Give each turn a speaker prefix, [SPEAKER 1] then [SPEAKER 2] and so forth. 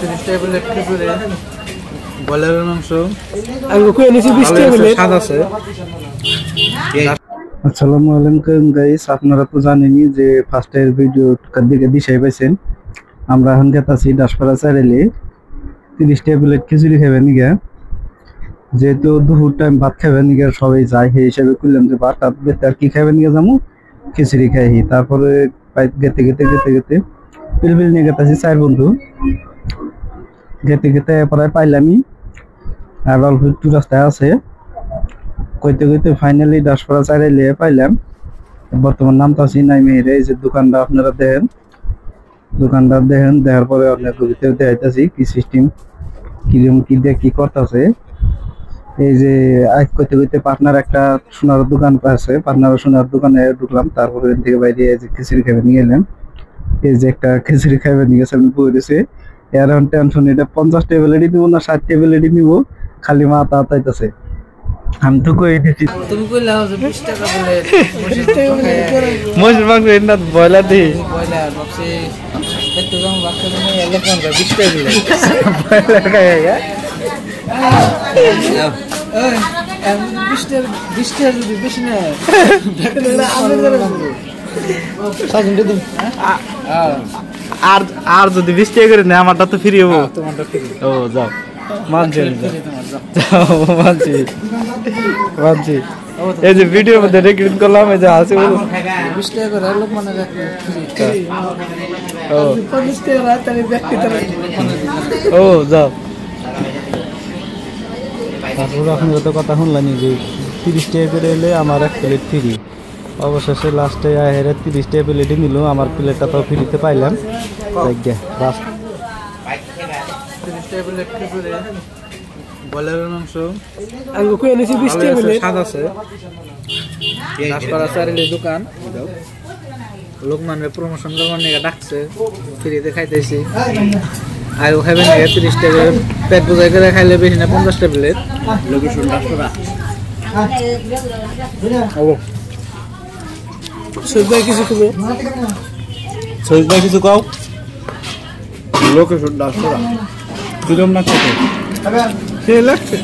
[SPEAKER 1] 30 tablet করে বয়লারের মাংস
[SPEAKER 2] আমি কই এনেছি 20 ট্যাবলেট
[SPEAKER 1] স্বাদ আছে।
[SPEAKER 3] আসসালামু আলাইকুম গাইস, আপনারা তো জানেনই যে ফার্স্টের ভিডিও দিকে দিশাই পাইছেন। আমরা এখন গেতাছি দাসপাড়া চাইলে 30 ট্যাবলেট খিচুড়ি খাবেন নিগা, যেহেতু দুপুর টাইম ভাত খাবেন নিগা সবাই যায়, সেই হিসাবে করলাম যে ভাত আর কি খাবেন নিগা যাবো, খিচুড়ি খাই। তারপরে গেতে গেতে গেতে গেতে পিলপিল নিয়ে গেতাছি 4 বন্ধু, গেতে গেতে প্রায় পাইলামই, আর অল্প একটু রাস্তায় আছে। কইতে কইতে ফাইনালি দাসপাড়া চাইলে পাইলাম। বর্তমান নামতাছি নাই মেহেরে, এই যে দোকানটা আপনারা দেখেন, দোকানদার দেখেন, দেখার পরে আপনার ভিতরে দেখাইতেছি কি সিস্টেম, কিরকম কি দিয়ে কি করতেছে। এই যে আজ কইতে কইতে পার্টনার একটা সোনার দোকান আছে, পার্টনার সোনার দোকানে ঢুকলাম। তারপরে এখান থেকে বাইরে এই যে খিচুড়ি খাইবে নিয়ে এলাম। এই যে একটা খিচুড়ি খাইবে নিয়ে গেছে, আমি বলেছি এখন টেনশন, এটা 50 ট্যাবলেটই দিব না 60 ট্যাবলেটই নিব, খালি মাথা আতাইতেছে। আমি তো কই দিছি
[SPEAKER 1] তুমি কইলা যে 20 টাকা বলে
[SPEAKER 2] 20 ট্যাবলেট
[SPEAKER 3] মশর মাংস না বয়লার দি
[SPEAKER 1] বয়লার বক্সে একটু কম বাক্স নিয়ে এলে কোন 20 টাকা দিলে
[SPEAKER 3] বয়লার খায়
[SPEAKER 1] এই 20 টাকা যদি বেশি না সাজুন দিন।
[SPEAKER 3] আর যদি 20 টাকা করে না আমারটা তো ফ্রি হবো।
[SPEAKER 1] তোমারটা ফ্রি।
[SPEAKER 3] ও যাও মানছি, মানছি। এই যে ভিডিওর মধ্যে রেকর্ডিং করলাম, এই যে হাসি বলো
[SPEAKER 1] 20 টাকা করে লোক মানে ফ্রি।
[SPEAKER 3] ও
[SPEAKER 2] 50 টাকা রাতারে ব্যক্তি
[SPEAKER 3] ও যাও। তারপরে আপনি কত কথা শুনলানি যে 30 টাকা করে এলে আমার 1 প্লেট ফ্রি। অবশেষে লাস্টে হেরে 30 টাকা প্লেটই নিল, আমার প্লেটটা তো ফ্রিতে পাইলাম। বাস
[SPEAKER 1] 30 ট্যাবলেট করে বয়লারের মাংস
[SPEAKER 2] আমি কই এনেছি 20 ট্যাবলেট
[SPEAKER 1] স্বাদ আছে। দাসপাড়া চাইলে দোকান লোকমানের প্রমোশন করবার নিয়ে ডাকছে, ফ্রিতে খাইতেছি। আর খাবেন 30 ট্যাবলেট, পেট বোঝাই করে খাইলে বেশি না 50 ট্যাবলেট। লোকেশন দাসপাড়া।
[SPEAKER 2] সবাই কিছু কবে
[SPEAKER 3] সৈয়দ ভাই কিছু কও। লোকেশন দাসপাড়া কিরম না কত
[SPEAKER 2] সে লাগছে।